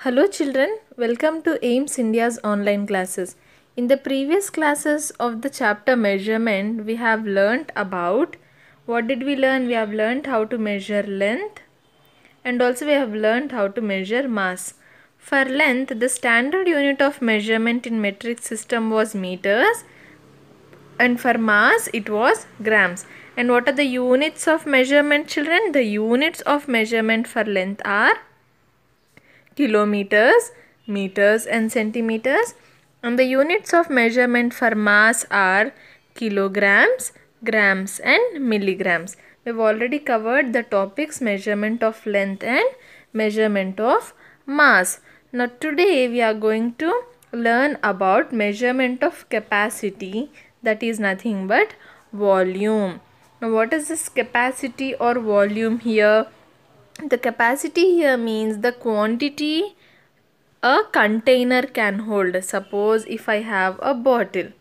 Hello children, welcome to AIMS India's online classes. In the previous classes of the chapter measurement, we have learnt about, what did we learn? We have learnt how to measure length and also we have learnt how to measure mass. For length, the standard unit of measurement in metric system was meters and for mass it was grams. And what are the units of measurement, children? The units of measurement for length are kilometers, meters and centimeters, and the units of measurement for mass are kilograms, grams and milligrams. We have already covered the topics measurement of length and measurement of mass. Now today we are going to learn about measurement of capacity, that is nothing but volume. Now what is this capacity or volume here? The capacity here means the quantity a container can hold. Suppose if I have a bottle.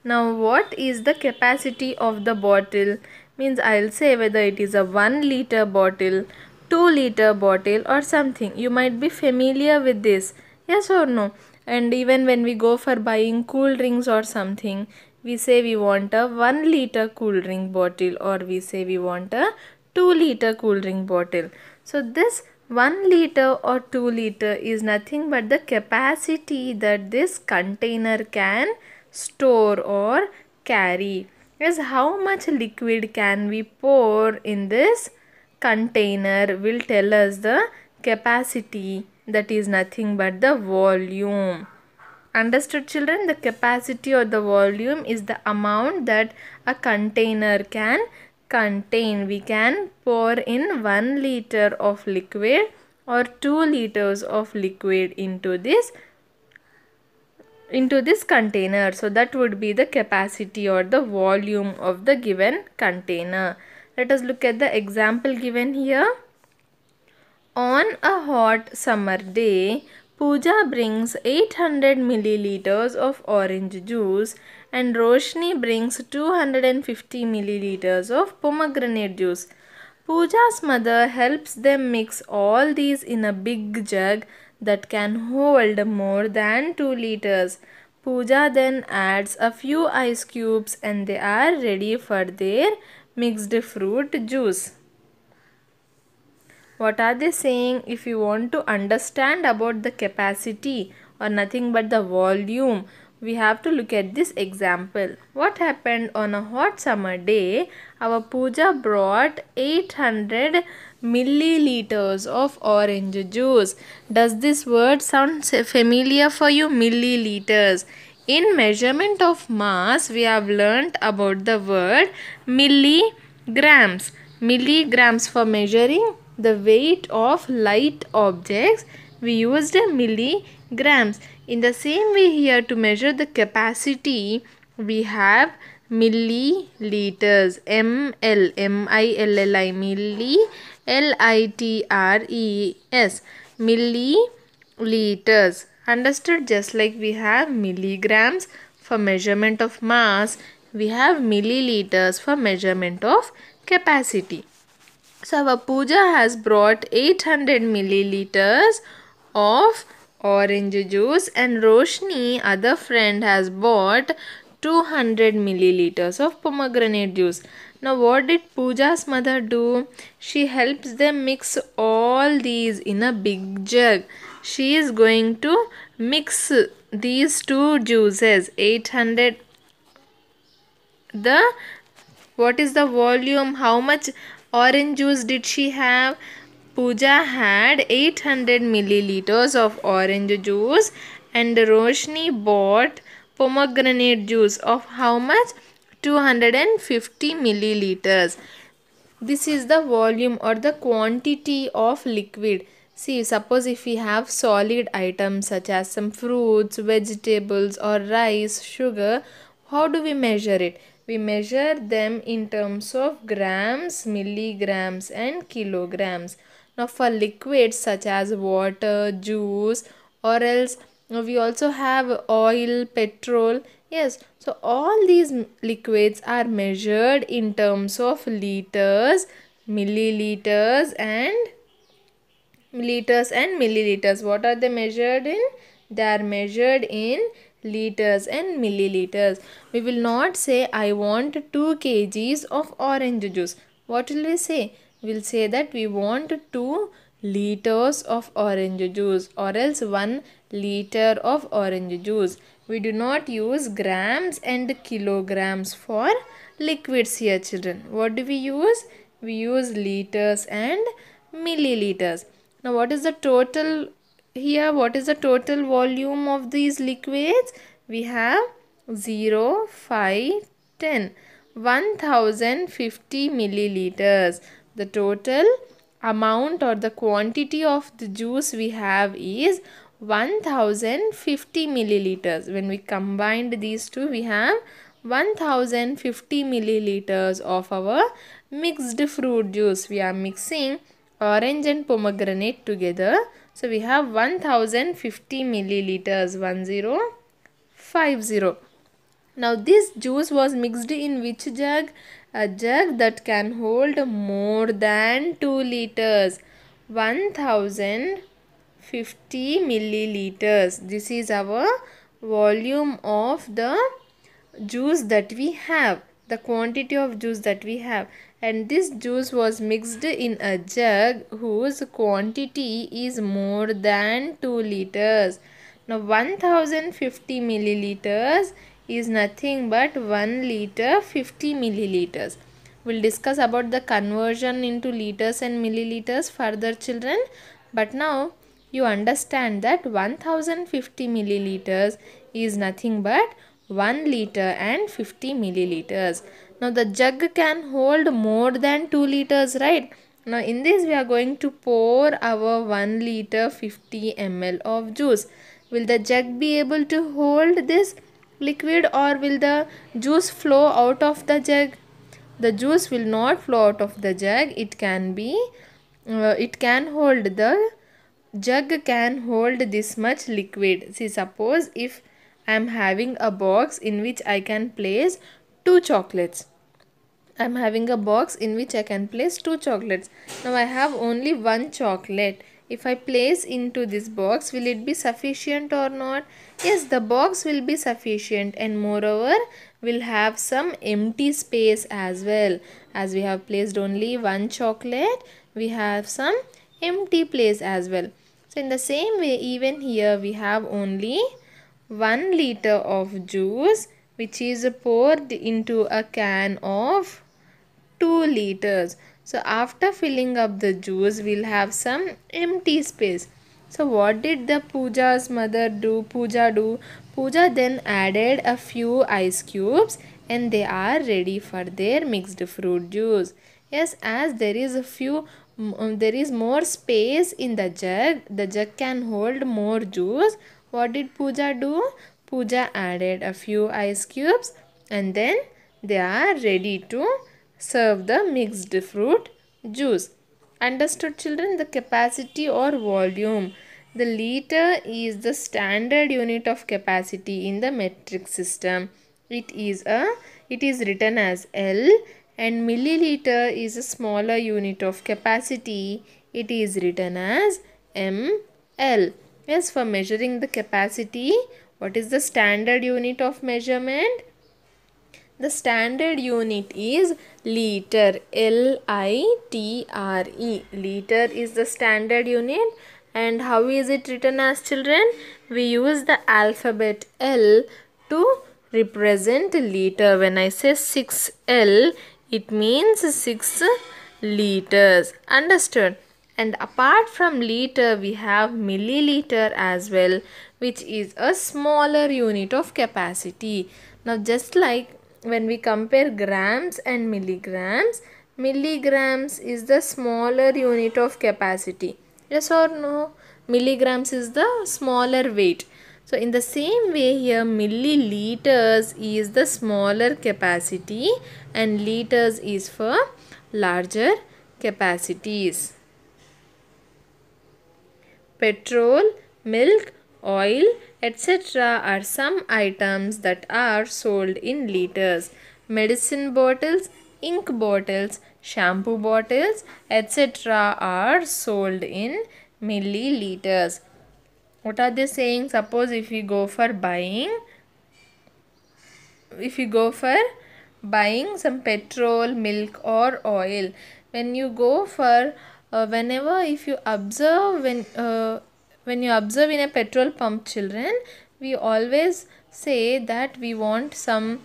Now what is the capacity of the bottle? Means I'll say whether it is a 1 liter bottle, 2 liter bottle or something. You might be familiar with this. Yes or no? And even when we go for buying cool drinks or something, we say we want a 1 liter cool drink bottle or we say we want a 2 liter cool drink bottle. So this 1 liter or 2 liter is nothing but the capacity that this container can store or carry. Is how much liquid can we pour in this container will tell us the capacity, that is nothing but the volume. Understood children? The capacity or the volume is the amount that a container can contain. We can pour in 1 liter of liquid or 2 liters of liquid into this container. So that would be the capacity or the volume of the given container. Let us look at the example given here. On a hot summer day, Pooja brings 800 milliliters of orange juice and Roshni brings 250 milliliters of pomegranate juice. Pooja's mother helps them mix all these in a big jug that can hold more than 2 liters. Pooja then adds a few ice cubes and they are ready for their mixed fruit juice. What are they saying? If you want to understand about the capacity or nothing but the volume, we have to look at this example. What happened on a hot summer day? Our Pooja brought 800 milliliters of orange juice. Does this word sound familiar for you? Milliliters. In measurement of mass, we have learnt about the word milligrams. Milligrams for measuring the weight of light objects, we used milligrams. In the same way here, to measure the capacity, we have milliliters. ml, M-I-L-L-I, milli, L-I-T-R-E-S, milliliters. Understood? Just like we have milligrams for measurement of mass, we have milliliters for measurement of capacity. So our Pooja has brought 800 milliliters of orange juice and Roshni, other friend, has bought 200 milliliters of pomegranate juice. Now what did Pooja's mother do? She helps them mix all these in a big jug. She is going to mix these two juices. 800, the what is the volume? How much orange juice did she have? Pooja had 800 milliliters of orange juice and Roshni bought pomegranate juice of how much? 250 milliliters. This is the volume or the quantity of liquid. See, suppose if we have solid items such as some fruits, vegetables or rice, sugar, how do we measure it? We measure them in terms of grams, milligrams and kilograms. Now for liquids such as water, juice or else we also have oil, petrol. Yes, so all these liquids are measured in terms of liters, milliliters and liters and milliliters. What are they measured in? They are measured in liters and milliliters. We will not say I want 2 kgs of orange juice. What will we say? We will say that we want 2 liters of orange juice, or else 1 liter of orange juice. We do not use grams and kilograms for liquids here, children. What do we use? We use liters and milliliters. Now what is the total here? What is the total volume of these liquids? We have 0, 5, 10. 1050 milliliters. The total amount or the quantity of the juice we have is 1050 milliliters. When we combined these two, we have 1050 milliliters of our mixed fruit juice. We are mixing orange and pomegranate together. So we have 1050 milliliters, 1050. Now this juice was mixed in which jug? A jug that can hold more than 2 liters. 1050 milliliters. This is our volume of the juice that we have, the quantity of juice that we have, and this juice was mixed in a jug whose quantity is more than 2 liters. Now 1050 milliliters is nothing but 1 liter 50 milliliters. We'll discuss about the conversion into liters and milliliters further, children, but now you understand that 1050 milliliters is nothing but 1 liter and 50 milliliters. Now the jug can hold more than 2 liters, right? Now in this we are going to pour our 1 liter 50 ml of juice. Will the jug be able to hold this liquid, or will the juice flow out of the jug? The juice will not flow out of the jug. It can hold, the jug can hold this much liquid. See, suppose if I am having a box in which I can place 2 chocolates. I am having a box in which I can place 2 chocolates. Now I have only 1 chocolate. If I place into this box, will it be sufficient or not? Yes, the box will be sufficient, and moreover will have some empty space as well. As we have placed only 1 chocolate, we have some empty place as well. So in the same way, even here we have only 1 liter of juice which is poured into a can of 2 liters. So after filling up the juice, we'll have some empty space. So what did the Pooja's mother do? Pooja then added a few ice cubes, and they are ready for their mixed fruit juice. Yes, as there is more space in the jug can hold more juice. What did Pooja do? Pooja added a few ice cubes, and then they are ready to serve the mixed fruit juice. Understood, children? The capacity or volume. The liter is the standard unit of capacity in the metric system. It is written as L, and milliliter is a smaller unit of capacity. It is written as ml. Yes, for measuring the capacity, what is the standard unit of measurement? The standard unit is liter, L-I-T-R-E. Liter is the standard unit. And how is it written as, children? We use the alphabet L to represent liter. When I say 6L, it means 6 liters. Understood? And apart from liter, we have milliliter as well, which is a smaller unit of capacity. Now just like when we compare grams and milligrams, milligrams is the smaller unit of capacity. Yes or no? Milligrams is the smaller weight. So in the same way here, milliliters is the smaller capacity and liters is for larger capacities. Petrol, milk, oil, etc. are some items that are sold in liters. Medicine bottles, ink bottles, shampoo bottles, etc. are sold in milliliters. What are they saying? Suppose if you go for buying some petrol, milk or oil, when you go for whenever if you observe when you observe in a petrol pump, children, we always say that we want some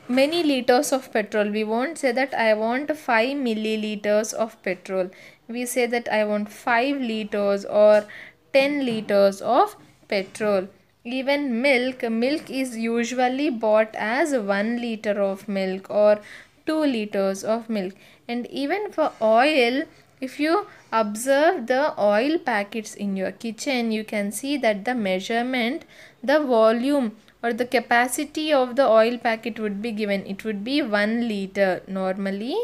many liters of petrol. We won't say that I want 5 milliliters of petrol. We say that I want 5 liters or 10 liters of petrol. Even milk is usually bought as 1 liter of milk or 2 liters of milk. And even for oil, if you observe the oil packets in your kitchen, you can see that the measurement, the volume or the capacity of the oil packet would be given. It would be 1 liter. Normally,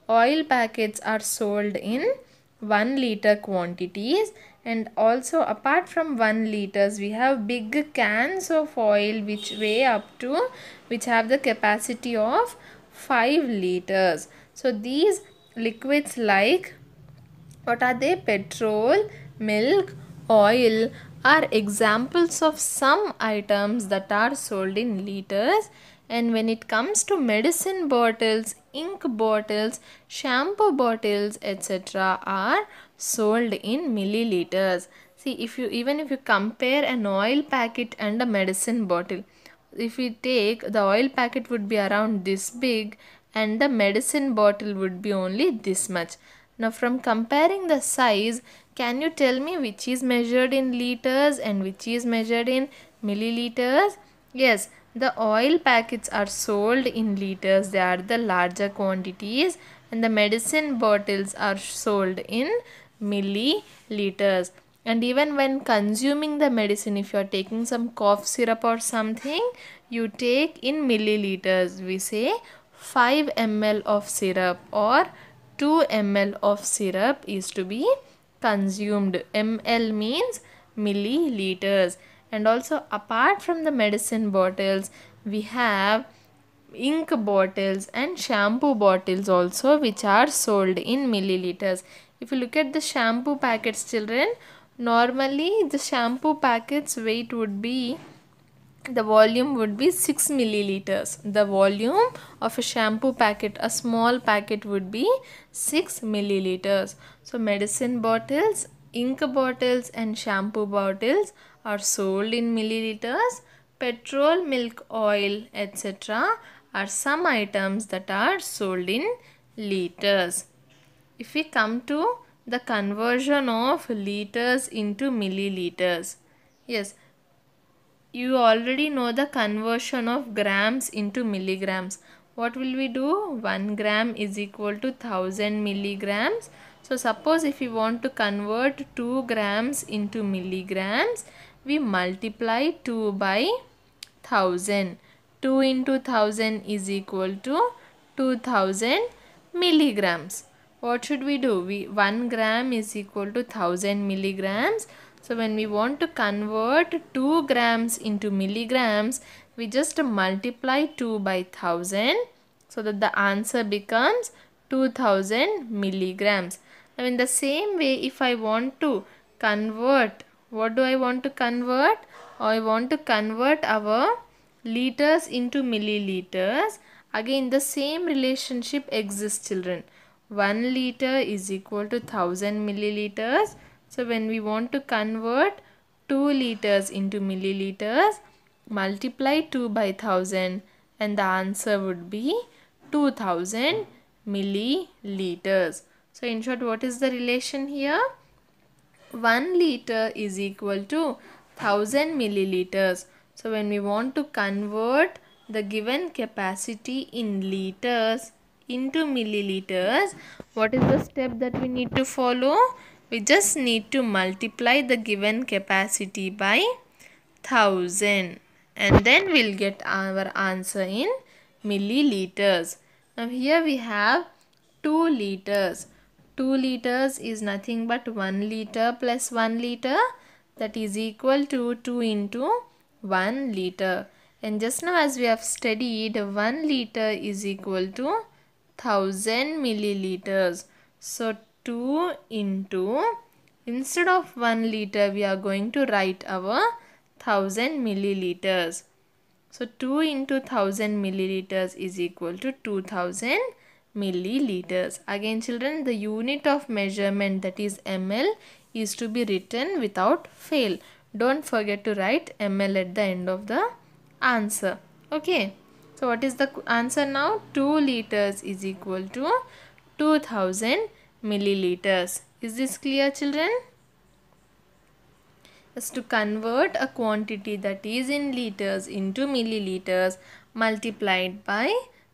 oil packets are sold in 1 liter quantities, and also apart from 1 liters, we have big cans of oil which have the capacity of 5 liters. So these liquids, like what are they? Petrol, milk, oil are examples of some items that are sold in liters. And when it comes to medicine bottles, ink bottles, shampoo bottles, etc. are sold in milliliters. See, if you compare an oil packet and a medicine bottle, if we take, the oil packet would be around this big and the medicine bottle would be only this much. Now from comparing the size, can you tell me which is measured in liters and which is measured in milliliters? Yes, the oil packets are sold in liters. They are the larger quantities, and the medicine bottles are sold in milliliters. And even when consuming the medicine, if you are taking some cough syrup or something, you take in milliliters. We say 5 ml of syrup or 2 ml of syrup is to be consumed. Ml means milliliters. And also apart from the medicine bottles, we have ink bottles and shampoo bottles also, which are sold in milliliters. If you look at the shampoo packets, children, normally the shampoo packets weight would be, the volume would be 6 milliliters. The volume of a shampoo packet, a small packet, would be 6 milliliters. So medicine bottles, ink bottles and shampoo bottles are sold in milliliters. Petrol, milk, oil, etc. are some items that are sold in liters. If we come to the conversion of liters into milliliters, yes, you already know the conversion of grams into milligrams. What will we do? 1 gram is equal to 1000 milligrams. So suppose if we want to convert 2 grams into milligrams, we multiply 2 by 1000. 2 into 1000 is equal to 2000 milligrams. What should we do? 1 gram is equal to 1000 milligrams. So when we want to convert 2 grams into milligrams, we just multiply 2 by 1000 so that the answer becomes 2000 milligrams. Now in the same way, if I want to convert, what do I want to convert? I want to convert our liters into milliliters. Again, the same relationship exists, children. 1 liter is equal to 1000 milliliters. So when we want to convert 2 liters into milliliters, multiply 2 by 1000 and the answer would be 2000 milliliters. So in short, what is the relation here? 1 liter is equal to 1000 milliliters. So when we want to convert the given capacity in liters into milliliters, what is the step that we need to follow? We just need to multiply the given capacity by 1000 and then we'll get our answer in milliliters. Now here we have 2 liters. 2 liters is nothing but 1 liter plus 1 liter, that is equal to 2 into 1 liter. And just now as we have studied, 1 liter is equal to 1000 milliliters. So 2 into Instead of 1 liter, we are going to write our 1000 milliliters. So 2 into 1000 milliliters is equal to 2000 milliliters. Again children, the unit of measurement, that is ml, is to be written without fail. Don't forget to write ml at the end of the answer. Okay. So what is the answer now? 2 liters is equal to 2000 milliliters. Is this clear children? Is to convert a quantity that is in liters into milliliters multiplied by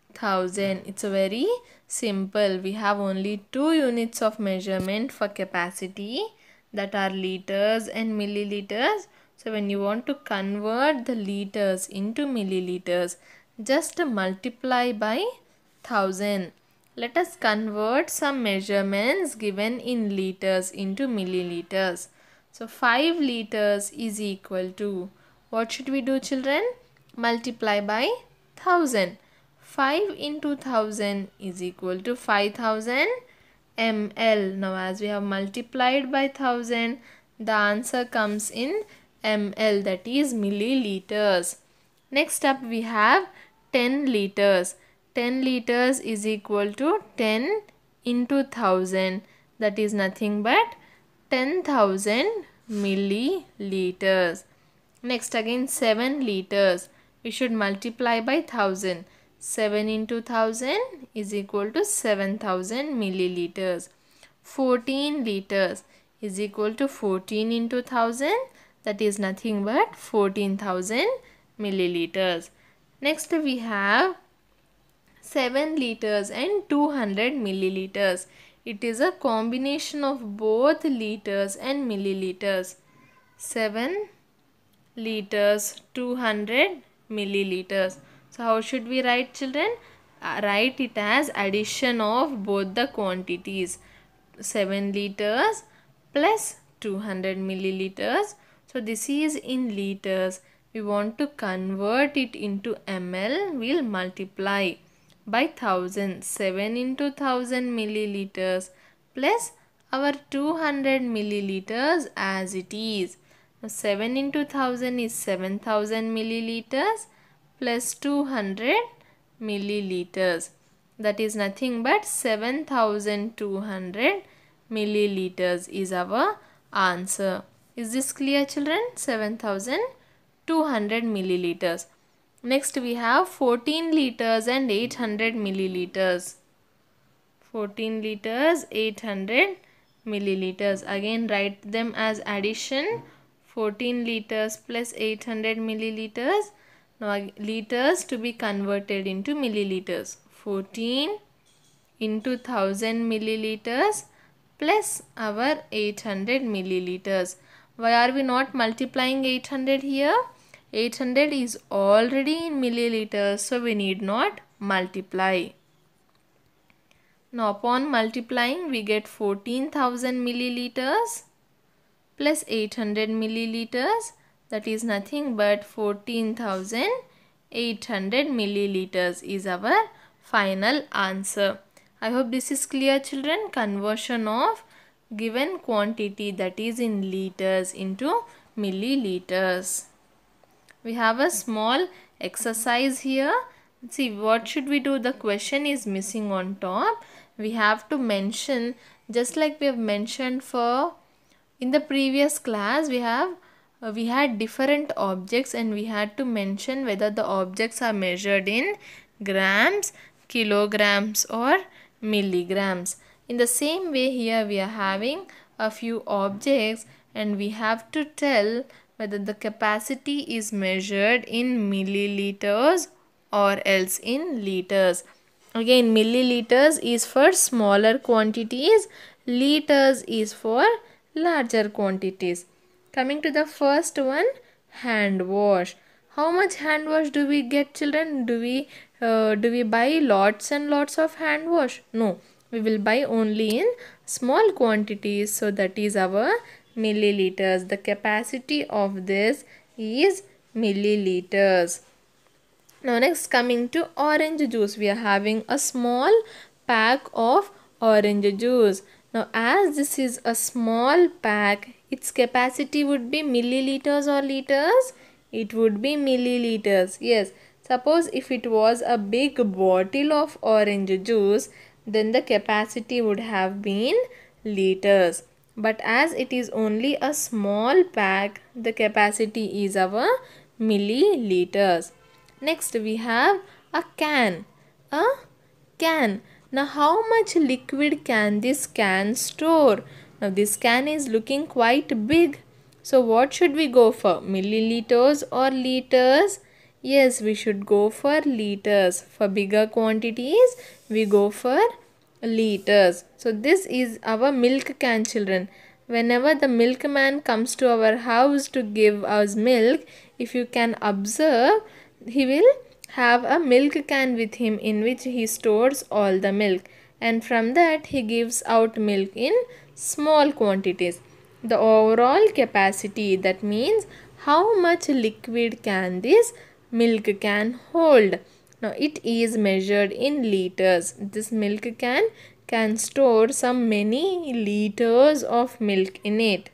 1000. It's a very simple. We have only two units of measurement for capacity, that are liters and milliliters. So when you want to convert the liters into milliliters, just multiply by 1000. Let us convert some measurements given in liters into milliliters. So 5 liters is equal to, what should we do children? Multiply by 1000. 5 into 1000 is equal to 5000 ml. Now as we have multiplied by 1000, the answer comes in ml, that is milliliters. Next up we have 10 liters. 10 liters is equal to 10 into 1000, that is nothing but 10,000 milliliters. Next again 7 liters. We should multiply by 1000. 7 into 1000 is equal to 7000 milliliters. 14 liters is equal to 14 into 1000, that is nothing but 14,000 milliliters. Next we have 7 liters and 200 milliliters. It is a combination of both liters and milliliters. 7 liters, 200 milliliters. So how should we write children? Write it as addition of both the quantities. 7 liters plus 200 milliliters. So this is in liters. We want to convert it into ml. We'll multiply by 1000. 7 into 1000 milliliters plus our 200 milliliters as it is. Now 7 into 1000 is 7000 milliliters plus 200 milliliters. That is nothing but 7200 milliliters is our answer. Is this clear children? 7200 milliliters. Next we have 14 liters and 800 milliliters. 14 liters, 800 milliliters. Again write them as addition. 14 liters plus 800 milliliters. Now liters to be converted into milliliters. 14 into 1000 milliliters plus our 800 milliliters. Why are we not multiplying 800 here? 800 is already in milliliters, so we need not multiply. Now upon multiplying, we get 14,000 milliliters plus 800 milliliters, that is nothing but 14,800 milliliters is our final answer. I hope this is clear children. Conversion of given quantity, that is in liters, into milliliters. We have a small exercise here. See, what should we do? The question is missing on top. We have to mention, just like we have mentioned for in the previous class, we had different objects and we had to mention whether the objects are measured in grams, kilograms or milligrams. In the same way here we are having a few objects and we have to tell whether the capacity is measured in milliliters or else in liters. Again, milliliters is for smaller quantities, liters is for larger quantities. Coming to the first one, hand wash. How much hand wash do we get children? Do we buy lots and lots of hand wash? No, we will buy only in small quantities. So that is our milliliters. The capacity of this is milliliters. Now next, coming to orange juice, we are having a small pack of orange juice. Now as this is a small pack, its capacity would be milliliters or liters? It would be milliliters. Yes. Suppose if it was a big bottle of orange juice, then the capacity would have been liters. But as it is only a small pack, the capacity is our milliliters. Next we have a can. A can. Now how much liquid can this can store? Now this can is looking quite big. So what should we go for? Milliliters or liters? Yes, we should go for liters. For bigger quantities, we go for liters. So this is our milk can, children. Whenever the milkman comes to our house to give us milk, if you can observe, he will have a milk can with him in which he stores all the milk, and from that he gives out milk in small quantities. The overall capacity, that means how much liquid can this milk can hold. Now it is measured in liters. This milk can store some many liters of milk in it.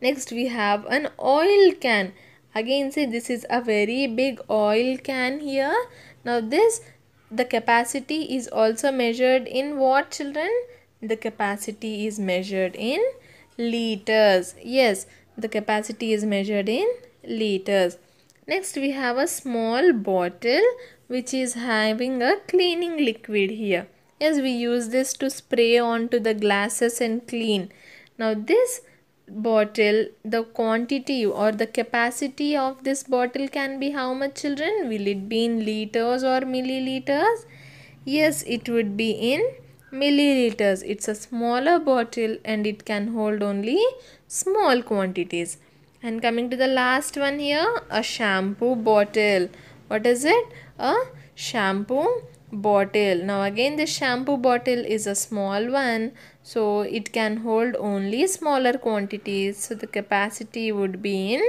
Next we have an oil can. Again say this is a very big oil can here. Now this, the capacity is also measured in what, children? The capacity is measured in liters. Yes, the capacity is measured in liters. Next we have a small bottle which is having a cleaning liquid here. Yes, we use this to spray onto the glasses and clean. Now this bottle, the quantity or the capacity of this bottle can be how much, children? Will it be in liters or milliliters? Yes, it would be in milliliters. It's a smaller bottle and it can hold only small quantities. And coming to the last one here, a shampoo bottle. What is it? A shampoo bottle. Now again this shampoo bottle is a small one, so it can hold only smaller quantities. So the capacity would be in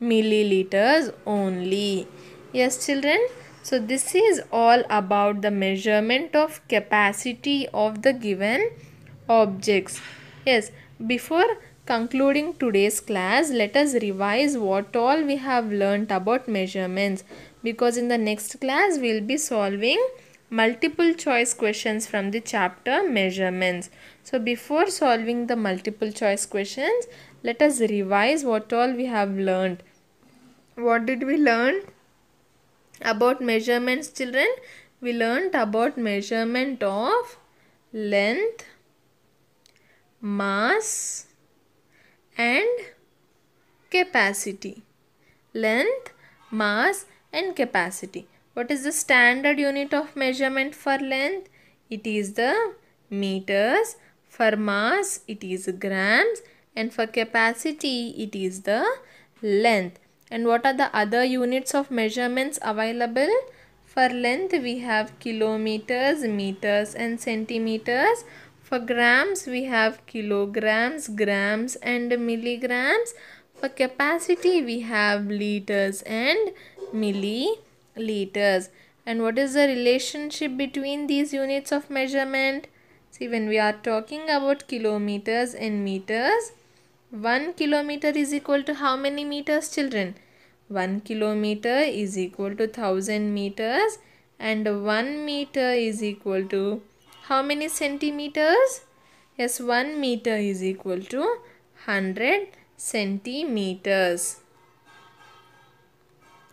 milliliters only. Yes, children. So this is all about the measurement of capacity of the given objects. Yes, before concluding today's class, let us revise what all we have learnt about measurements, because in the next class we will be solving multiple choice questions from the chapter measurements. So before solving the multiple choice questions, let us revise what all we have learnt. What did we learn about measurements, children? We learnt about measurement of length, mass and capacity. Length, mass and capacity. What is the standard unit of measurement for length? It is the meters. For mass, it is grams. And for capacity, it is the length. And what are the other units of measurements available? For length, we have kilometers, meters and centimeters. For grams, we have kilograms, grams and milligrams. For capacity, we have liters and milliliters. And what is the relationship between these units of measurement? See, when we are talking about kilometers and meters, 1 kilometer is equal to how many meters, children? 1 kilometer is equal to 1000 meters, and 1 meter is equal to how many centimeters? Yes, 1 meter is equal to 100 centimeters.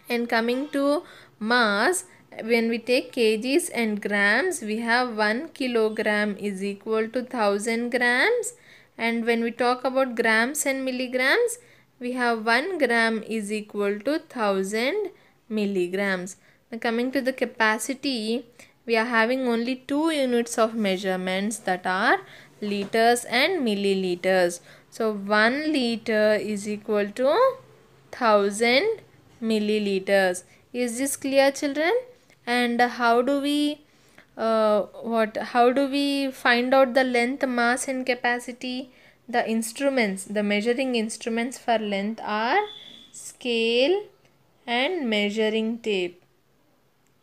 And coming to mass, when we take kgs and grams, we have 1 kilogram is equal to 1000 grams. And when we talk about grams and milligrams, we have 1 gram is equal to 1000 milligrams. Now coming to the capacity, we are having only two units of measurements, that are liters and milliliters. So 1 liter is equal to 1000 milliliters. Is this clear, children? And how do we find out the length, mass and capacity? The instruments, the measuring instruments for length are scale and measuring tape.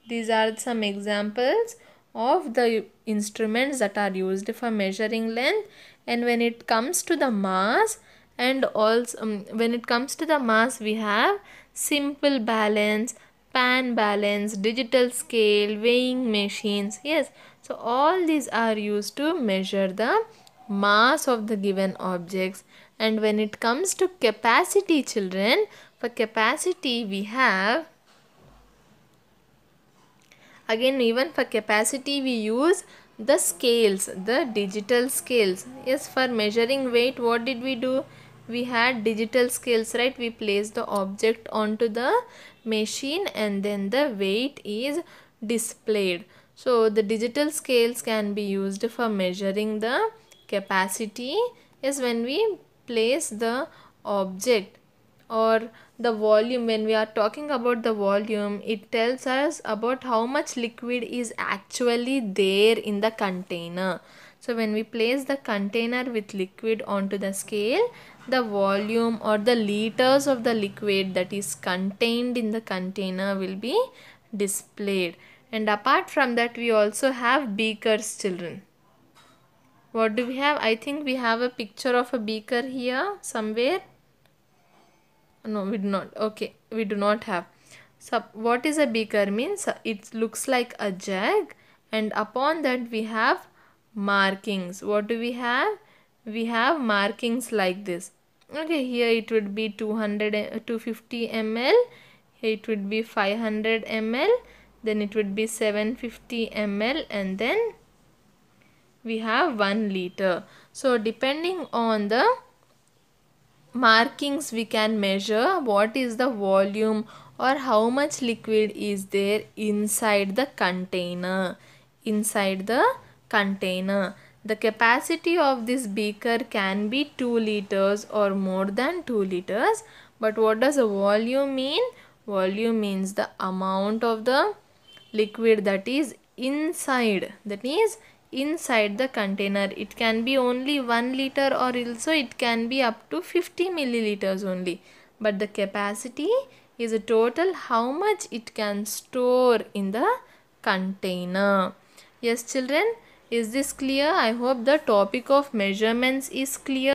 These are some examples of the instruments that are used for measuring length. And when it comes to the mass, and also when it comes to the mass, we have simple balance, pan balance, digital scale, weighing machines. Yes, so all these are used to measure the mass of the given objects. And when it comes to capacity, children, for capacity we have, again, even for capacity we use the scales, the digital scales. Yes, for measuring weight, what did we do? We had digital scales, right? We place the object onto the machine and then the weight is displayed. So the digital scales can be used for measuring the capacity. Is when we place the object or the volume. When we are talking about the volume, it tells us about how much liquid is actually there in the container. So when we place the container with liquid onto the scale, the volume or the liters of the liquid that is contained in the container will be displayed. And apart from that, we also have beakers, children. What do we have? I think we have a picture of a beaker here somewhere. No, we do not. Okay, we do not have. So what is a beaker means? It looks like a jug, and upon that we have markings. What do we have? We have markings like this. Okay, here it would be 250 ml. Here it would be 500 ml. Then it would be 750 ml, and then we have 1 liter. So depending on the markings, we can measure what is the volume or how much liquid is there inside the container. The capacity of this beaker can be 2 liters or more than 2 liters. But what does a volume mean? Volume means the amount of the liquid that is inside the container. It can be only 1 liter or also it can be up to 50 milliliters only, but the capacity is a total how much it can store in the container. Yes, children, is this clear? I hope the topic of measurements is clear.